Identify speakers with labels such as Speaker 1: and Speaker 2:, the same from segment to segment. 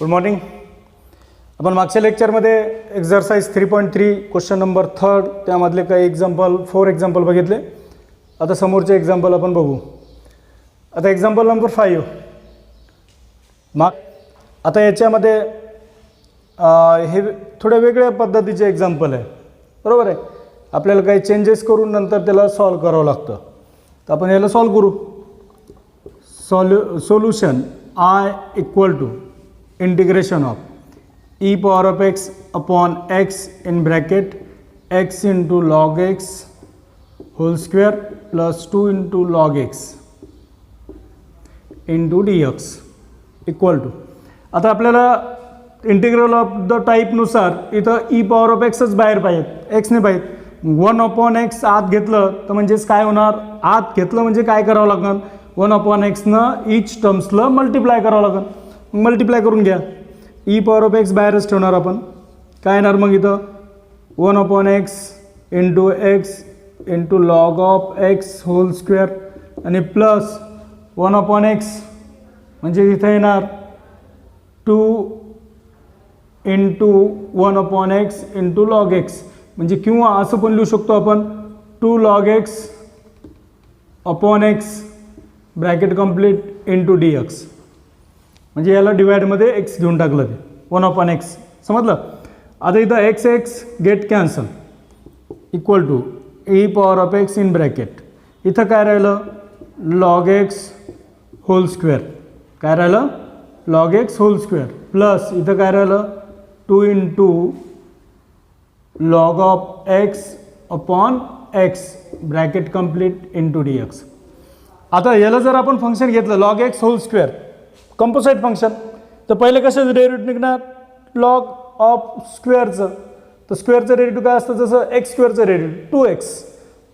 Speaker 1: Good morning. आपण मागच्या लेक्चरमध्ये एक्झरसाइज 3.3 क्वेश्चन नंबर 3 त्यामधले काही एक्झाम्पल 4 एक्झाम्पल बघितले. आता समोरचे एक्झाम्पल आपण बघू. आता एक्झाम्पल नंबर 5 आता याच्यामध्ये हे थोड्या वेगळ्या पद्धतीचे एक्झाम्पल आहे, बरोबर आहे. आपल्याला काही चेंजेस करून नंतर त्याला सॉल्व करावं लागतं. तर आपण याला सॉल्व करू. Solution I equal to integration of e power of x upon x in bracket x into log x whole square plus 2 into log x into dx equal to. आता आपल्याला इंटिग्रल ऑफ द टाईपनुसार इथं e power of एक्सच बाहेर पाहिजे, एक्सने पाहिजे. 1/x आत घेतलं तर म्हणजेच काय होणार, आत घेतलं म्हणजे काय करावं लागणार, 1/xनं ईच टर्म्सला मल्टिप्लाय करावं लागेल. मल्टिप्लाय करून घ्या. e पॉवर ऑफ एक्स बाहेरच ठेवणार आपण. काय येणार मग इथं 1/x into x into log of x whole square आणि प्लस 1/x म्हणजे इथं येणार 2 into 1/x into log x, म्हणजे किंवा असं पण लिहू शकतो आपण 2 log x upon x bracket complete into dx. म्हणजे याला डिवाइडमध्ये x घेऊन टाकलं ते 1/x, समजलं. आता इथं x get cancel equal to e power of x in bracket. इथं काय राहिलं log x होल स्क्वेअर, काय राहिलं log x whole square plus इथं काय राहिलं 2 into log of x upon x bracket complete into dx. आता याला जर आपण फंक्शन घेतलं log x whole square composite function, तर पहिले कशाचं डेरिव्हेटिव्ह निघणार, लॉग ऑफ स्क्वेअरचं. तर स्क्वेअरचं डेरिव्हेटिव्ह काय असतं, जसं एक्स स्क्वेअरचं डेरिव्हेटिव्ह 2x,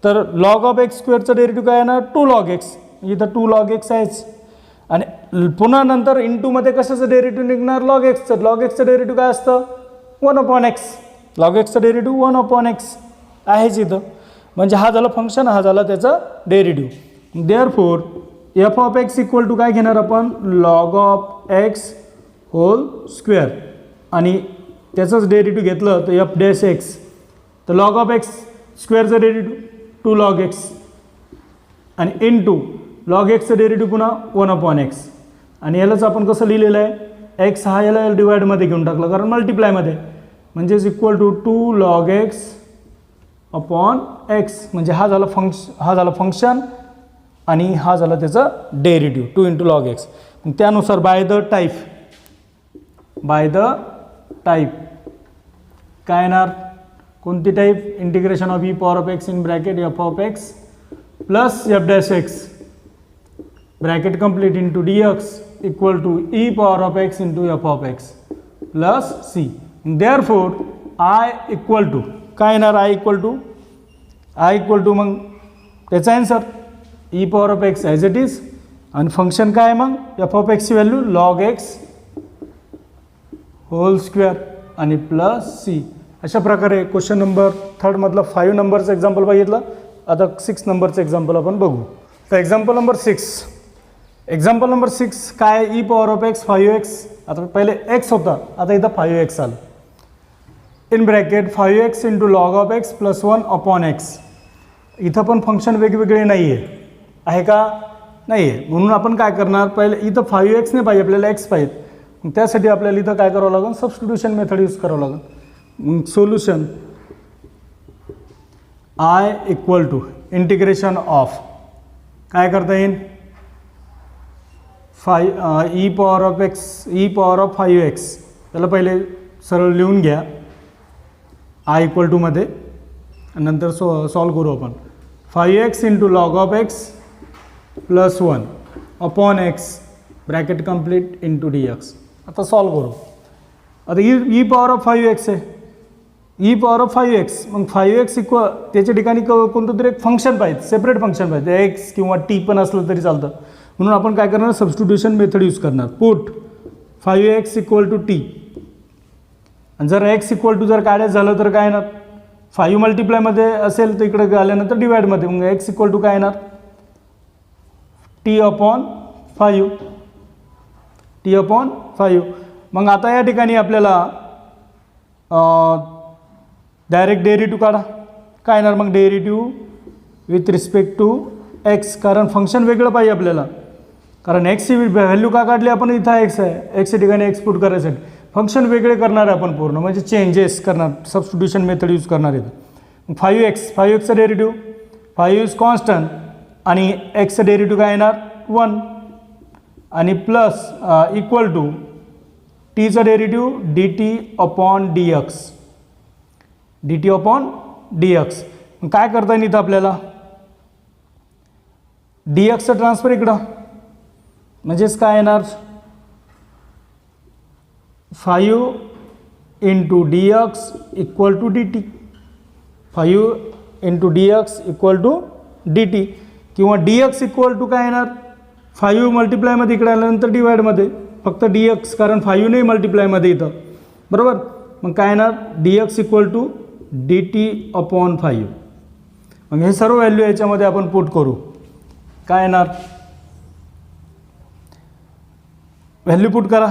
Speaker 1: तर लॉग ऑफ एक्स स्क्वेअरचं डेरिव्हेटिव्ह काय येणार 2 log x. इथं 2 log x आहेच. आणि पुन्हा नंतर इंटूमध्ये कशाचं डेरिव्हेटिव्ह निघणार, लॉग एक्सचं. लॉग एक्सचं डेरिव्हेटिव्ह काय असतं 1/x. लॉग एक्सचं डेरिव्हेटिव्ह 1/x आहेच इथं. म्हणजे हा झाला फंक्शन, हा झाला त्याचा derivative. Therefore F of x equal to काय घेणार आपण, log of x whole square आणि त्याचंच डेरिव्हेटिव्ह घेतलं तर एफ डॅश एक्स. तर लॉग ऑफ एक्स स्क्वेअरचं डेरिव्हेटिव्ह 2 log x आणि इन टू लॉग एक्सचं डेरिव्हेटिव्ह पुन्हा 1/x. आणि यालाच आपण कसं लिहिलेलं आहे, एक्स हा याला डिवाइडमध्ये घेऊन टाकलं कारण मल्टिप्लायमध्ये, म्हणजेच equal to 2 log x upon x. म्हणजे हा झाला फंक्शन आणि हा झाला त्याचा डेरिव्हेटिव्ह 2 इंटू लॉग एक्स. त्यानुसार बाय द टाईप काय येणार, कोणती type, integration of E power of x in bracket F of x plus F dash x bracket complete into dx equal to E power of x into F of x plus c. Therefore I equal to काय येणार, I equal to मग त्याचा answer E power of X as it is. आणि function काय आहे मग, F of एक्सची value log X whole square आणि प्लस सी. अशा प्रकारे क्वेश्चन नंबर 3 मधलं 5 नंबरचं एक्झाम्पल बघितलं. आता 6 नंबरचं एक्झाम्पल आपण बघू. तर एक्झाम्पल नंबर 6 काय, E power of x 5x. आता पहिले x होता, आता इथं 5x आलं. In bracket 5x into log of x plus 1/x. इथं पण फंक्शन वेगवेगळे नाही आहे का, नाही आहे. म्हणून आपण काय करणार, पहिले इथं 5x नाही पाहिजे, आपल्याला x पाहिजे. त्यासाठी आपल्याला इथं काय करावं लागेल, सबस्टिट्यूशन मेथड यूज करावं लागेल. Solution I equal to integration of काय करता येईल, ई पॉवर ऑफ 5x. त्याला पहिले सरळ लिहून घ्या I इक्वल टूमध्ये, नंतर सॉल्व करू आपण. 5x into log of x plus 1 upon x bracket complete into dx. आता सॉल्व करू. आता ई पॉवर ऑफ 5x आहे, ई पॉवर ऑफ 5x. मग 5x इक्वल त्याच्या ठिकाणी कोणतं तरी एक फंक्शन पाहिजे, सेपरेट फंक्शन पाहिजे, एक्स किंवा टी पण असलं तरी चालतं. म्हणून आपण काय करणार, सबस्टिट्यूशन मेथड यूज करणार. Put 5x equal to t. आणि जर x इक्वल टू जर काढायचं झालं तर काय येणार, 5 मल्टिप्लायमध्ये असेल तर इकडे आल्यानंतर डिवाइडमध्ये, मग x इक्वल टू काय येणार t/5. मग आता या ठिकाणी आपल्याला डायरेक्ट डेरिव्हेटिव्ह काढा. काय येणार मग derivative with respect to x, कारण फंक्शन वेगळं पाहिजे आपल्याला. कारण एक्सची व्हॅल्यू का काढली आपण, इथं एक्स आहे, एक्सच्या ठिकाणी एक्स पुट करायसाठी फंक्शन वेगळे करणार आहे आपण पूर्ण, म्हणजे चेंजेस करणार, सबस्टिट्यूशन मेथड यूज करणार आहे. 5xचं डेरिव्हेटिव्ह 5 इज कॉन्स्टंट आणि एक्सचं डेरिव्हेटिव्ह काय येणार 1 आणि प्लस इक्वल टू टीचं डेरिव्हेटिव्ह dt अपॉन dx. काय करता येईल इथं आपल्याला, dxचं ट्रान्सफर इकडं, म्हणजेच काय येणार 5 into dx equal to dt, 5 into dx equal to dt, किंवा dx इक्वल टू काय येणार 5 मल्टिप्लायमध्ये इकडे आल्यानंतर डिवाइडमध्ये फक्त dx, कारण 5 नाही मल्टिप्लायमध्ये इथं, बरोबर. मग काय येणार dx equal to dt upon 5. मग हे सर्व व्हॅल्यू याच्यामध्ये आपण पुट करू. काय येणार, व्हॅल्यू पुट करा.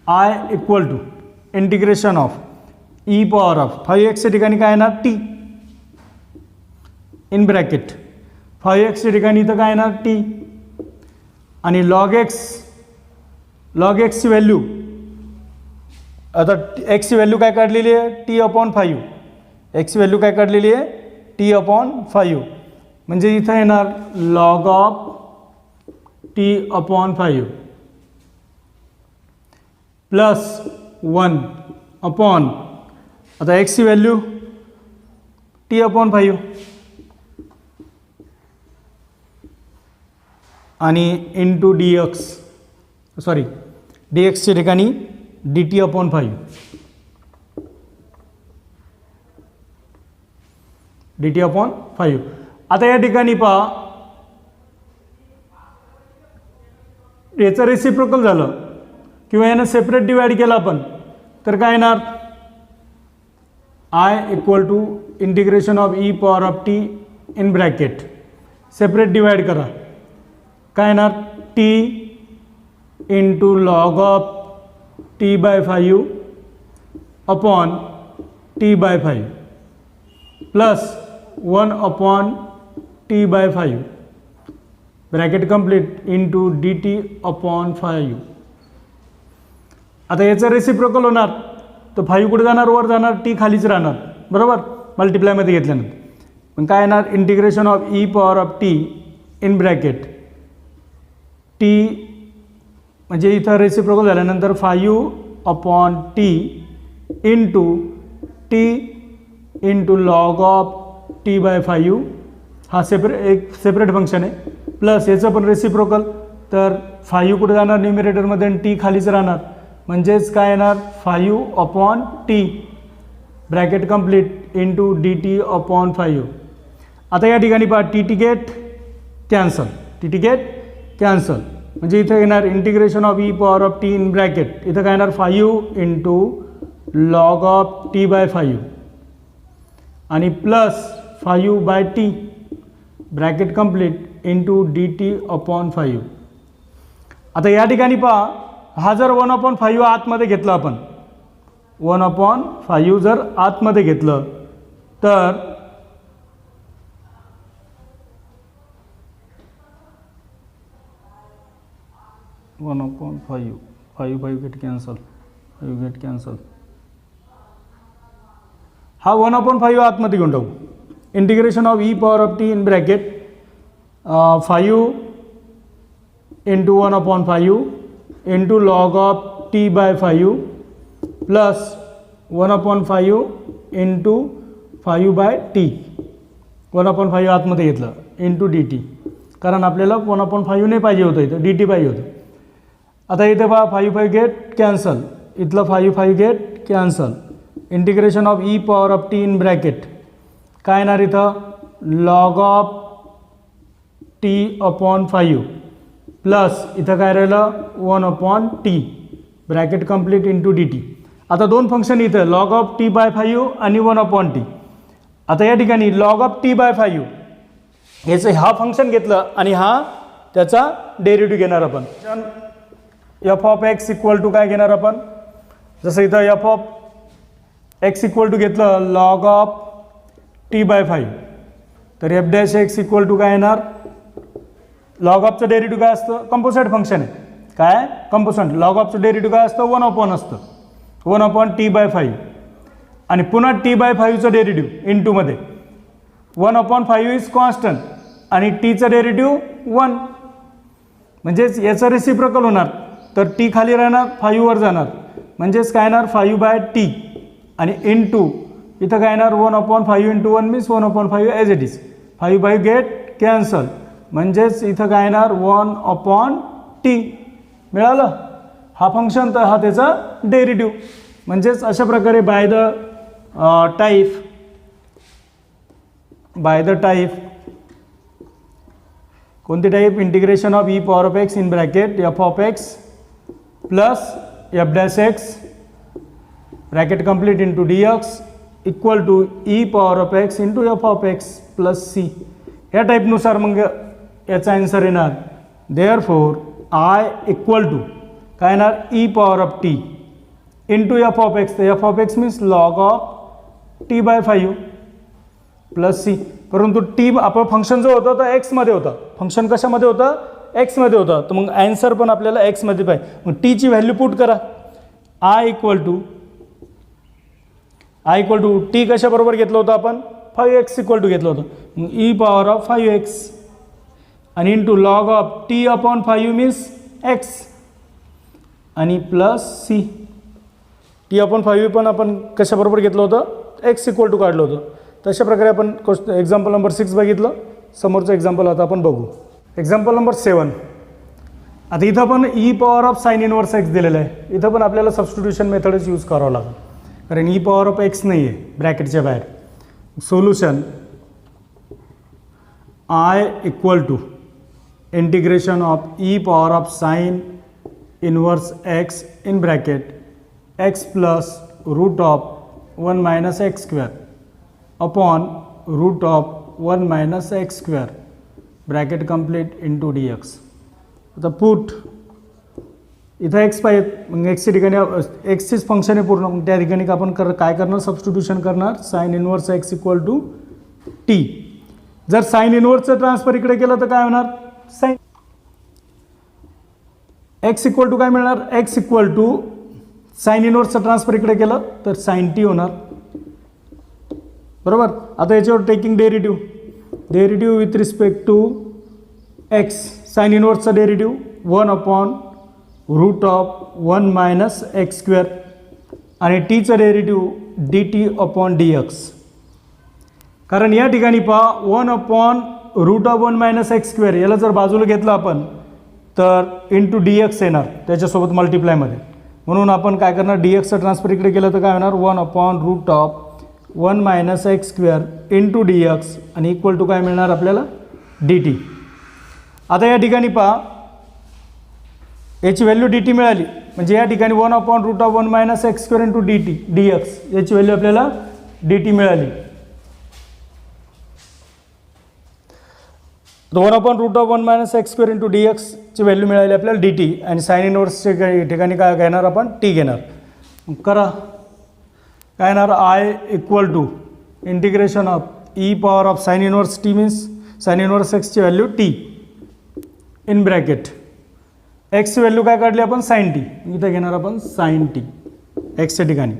Speaker 1: I equal to integration of E power of 5x ठिकाणी काय येणार t इन ब्रॅकेट 5x ठिकाणी इथं काय येणार t आणि log x ची व्हॅल्यू, आता x ची व्हॅल्यू काय काढलेली आहे t अपॉन 5, x ची व्हॅल्यू काय काढलेली आहे t अपॉन 5, म्हणजे इथं येणार log of t upon 5 plus 1 upon, आता x ची व्हॅल्यू t अपॉन 5 आणि इंटू dxच्या ठिकाणी dt अपॉन 5, dt अपॉन 5. आता या ठिकाणी पहा, याचं रेसिप्रोकल झालं किंवा यानं सेपरेट डिवाइड केलं आपण, तर काय येणार I equal to integration of E power of T in bracket, separate divide करा. काय येणार t into log of t by 5 upon t by 5 plus 1 upon t by 5 bracket complete into dt upon 5. आता याचं reciprocal होणार, तर 5 कुठे जाणार वर जाणार, t खालीच राहणार, बरोबर, मल्टिप्लायमध्ये घेतल्यानंतर. पण काय येणार integration of E power of T in bracket t, म्हणजे इथं रेसिप्रोकल झाल्यानंतर 5 upon t into log of t by 5, हा एक सेपरेट फंक्शन आहे, प्लस याचं पण रेसिप्रोकल, तर 5 कुठे जाणार न्यूमिरेटरमध्ये आणि t खालीच राहणार, म्हणजेच काय येणार 5 upon t bracket complete into dt upon 5. आता या ठिकाणी पहा टी गेट कॅन्सल, म्हणजे इथं येणार integration of E power of T in bracket, इथं काय येणार 5 into log of t by 5 आणि plus 5 by t bracket complete into dt upon 5. आता या ठिकाणी पहा, हा जर 1 अपॉन 5 आतमध्ये घेतला आपण, 1 अपॉन 5 जर आतमध्ये घेतलं, तर वन अपॉन 5 गेट कॅन्सल, हा 1 अपॉन 5 आतमध्ये घेऊन टाकू. Integration of E power of T in bracket 5 into 1 upon 5 into log of t by 5 plus 1 upon 5 into 5 by t, 1 upon 5 आतमध्ये घेतलं इंटू डी टी, कारण आपल्याला 1 अपॉन 5 नाही पाहिजे होतं, इथं डी टी पाहिजे होतं. आता इथे पहा 5 गेट कॅन्सल, इथलं 5 get cancel, integration of E power of T in bracket काय येणार इथं log of T upon 5 plus इथं काय राहिलं 1 upon T bracket complete into d t. आता दोन फंक्शन इथं लॉग ऑफ टी बाय 5 आणि 1 अपॉन टी. आता या ठिकाणी लॉग ऑफ टी बाय 5 याचं हा फंक्शन घेतलं आणि हा त्याचा डेरिव्हेटिव्ह घेणार आपण. F of x equal to काय घेणार आपण, जसं इथं f of x equal to घेतलं लॉग ऑफ टी बाय 5, तर F dash x equal to काय येणार, लॉग ऑफचं डेरिव्हेटिव्ह काय असतं, कंपोजिट फंक्शन आहे, काय कंपोजिट, लॉग ऑफचं डेरिव्हेटिव्ह काय असतं 1/, असतं 1/t/5, आणि पुन्हा t/5चं डेरिव्हेटिव्ह इंटूमध्ये 1/5 इज कॉन्स्टंट आणि टीचं डेरिव्हेटिव्ह 1, म्हणजेच याचं रेसिप्रोकल होणार, तर टी खाली राहणार 5 वर जाणार, म्हणजेच काय येणार 5/t आणि इंटू इथं काय येणार 1/5 into 1 means 1/5 as it is, 5/5 get cancel, म्हणजेच इथं काय येणार 1/t मिळालं. हा फंक्शन तर हा त्याचा डेरिव्हेटिव्ह. म्हणजेच अशा प्रकारे बाय द टाईप कोणती type, integration of E power of x in bracket F of x plus F dash x bracket complete into D x equal to E power of x into F of x plus c. ह्या टाईपनुसार मग याचा answer येणार. Therefore I equal to काय येणार E power of T into F of X, तर F of x means log of t/5 plus C. परंतु T आपलं फंक्शन जो होतं तर एक्समध्ये होतं, फंक्शन कशामध्ये होतं, एक्समध्ये होतं, तर मग ॲन्सर पण आपल्याला एक्समध्ये पाहिजे. मग टीची व्हॅल्यू पुट करा, आय इक्वल टू टी कशाबरोबर घेतलं होतं आपण 5x इक्वल टू घेतलं होतं, मग ई पॉवर ऑफ 5x आणि into log of t/5 means x आणि प्लस सी. t/5 पण आपण कशाबरोबर घेतलं होतं, x इक्वल टू काढलं होतं. तशा प्रकारे आपण एक्झाम्पल नंबर 6 बघितलं. समोरचं एक्झाम्पल आता आपण बघू. Example number 7. आता इथं पण E power of sine inverse x दिलेलं आहे. इथं पण आपल्याला सबस्टिट्यूशन मेथडच यूज करावं लागेल, कारण ई पॉवर ऑफ एक्स नाही आहे ब्रॅकेटच्या बाहेर. Solution I equal to integration of E power of sine inverse x in bracket x plus root of 1 minus x square upon root of 1 minus x square bracket complete into D x. आता put इथं x पाहिजेत, मग एक्सच्या ठिकाणी एक्सचीच function आहे पूर्ण, मग त्या ठिकाणी आपण काय करणार, सबस्टिट्यूशन करणार. Sine inverse x equal to t. जर साइन इनवर्सचं ट्रान्सफर इकडे केलं तर काय होणार, साइन एक्स इक्वल टू काय मिळणार, एक्स इक्वल टू साइन इनवर्सचं ट्रान्सफर इकडे केलं तर साइन टी होणार, बरोबर. आता याच्यावर taking derivative with respect to X, sine इनवर्सचा डेरिव्हेटिव्ह 1/रूट ऑफ 1 मायनस एक्स स्क्वेअर आणि टीचं डेरिव्हेटिव्ह dt/dx. कारण या ठिकाणी पहा 1/रूट ऑफ 1 मायनस एक्स स्क्वेअर याला जर बाजूला घेतलं आपण तर इंटू dx येणार त्याच्यासोबत मल्टिप्लायमध्ये, म्हणून आपण काय करणार, dxचं ट्रान्सफर इकडे केलं तर काय होणार 1/रूट of 1 minus x square into dx आणि इक्वल टू काय मिळणार आपल्याला dt. आता या ठिकाणी पहा याची व्हॅल्यू dt मिळाली, म्हणजे या ठिकाणी 1/रूट of 1 minus x square into dx याची व्हॅल्यू आपल्याला dt मिळाली. 1/रूट of 1 minus x square into dx ची व्हॅल्यू मिळाली आपल्याला dt आणि साइन इनवर्सच्या ठिकाणी काय घेणार आपण t घेणार. करा काय येणार, I equal to integration of E power of sine inverse T means sine inverse एक्सची व्हॅल्यू टी इन ब्रॅकेट एक्सची व्हॅल्यू काय काढली आपण साइन टी, इथं घेणार आपण साइन टी एक्सच्या ठिकाणी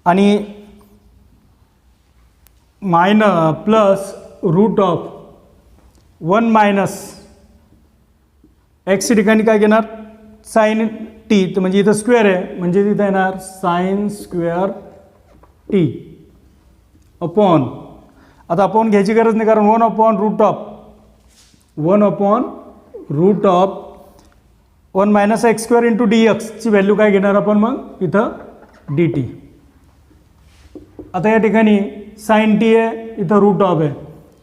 Speaker 1: आणि प्लस रूट ऑफ 1 मायनस एक्सच्या ठिकाणी काय घेणार साइन टी, तर म्हणजे इथं स्क्वेअर आहे म्हणजे तिथं येणार साइन स्क्वेअर टी अपॉन, आता अपॉन घ्यायची गरज नाही कारण 1/रूट of 1 minus x square into dx ची व्हॅल्यू काय घेणार आपण मग इथं dt. आता या ठिकाणी साइन टी आहे, इथं रूट ऑफ आहे,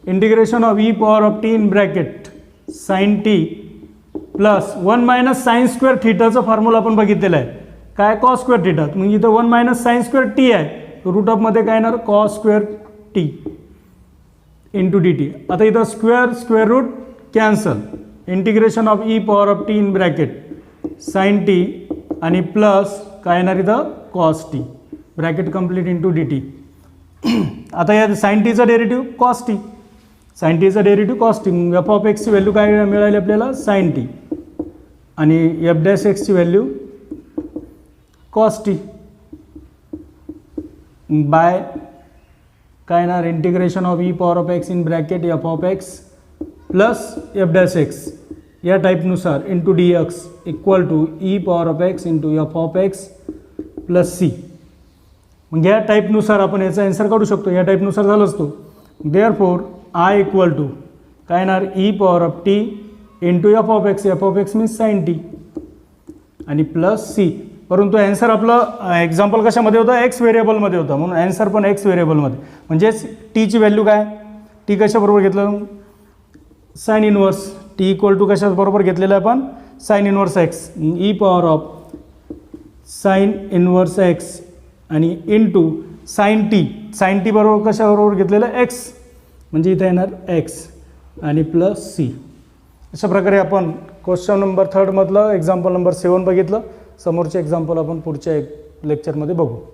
Speaker 1: integration of E power of T in bracket sine T plus 1 minus sine square थीटाचं फॉर्म्युला आपण बघितलेलं आहे काय कॉस स्क्वेअर थीटा, मग इथं 1 मायनस साइन स्क्वेअर टी आहे, रूट ऑफमध्ये काय येणार cos square t into dt. आता इथं square root cancel, integration of E power of T in bracket sine t आणि प्लस काय येणार इथं cos t, bracket complete into d t. आता या साईन टीचा डेरिव्हेटिव्ह कॉस टी, साईन टीचा डेरिव्हेटिव्ह कॉस टी. मग एफ ऑफ एक्सची व्हॅल्यू काय मिळाली आपल्याला साईन टी आणि f dash एक्सची value cos T by काय येणार integration of E power of x in bracket F of x plus F dash X या टाईपनुसार into D x equal to E power of x into F of x plus C. मग या टाईपनुसार आपण याचा answer काढू शकतो. या टाईपनुसार झालं असतो. देअरफोर आय इक्वल टू काय येणार E power of T into F of x means sine t आणि प्लस सी. परंतु ॲन्सर आपलं एक्झाम्पल कशामध्ये होतं एक्स व्हेरिएबलमध्ये होतं म्हणून ॲन्सर पण एक्स व्हेरिएबलमध्ये. म्हणजेच टीची व्हॅल्यू काय टी कशाबरोबर घेतलं sine inverse. T equal to कशाबरोबर घेतलेलं आहे आपण sine inverse X E power of sine inverse X आणि इंटू साईन टी बरोबर कशाबरोबर घेतलेलं एक्स म्हणजे इथे येणार एक्स आणि प्लस सी. अशा प्रकारे आपण क्वेश्चन नंबर 3 मधलं एक्झाम्पल नंबर 7 बघितलं. समोरचे एक्झाम्पल आपण पुढच्या लेक्चरमध्ये बघू.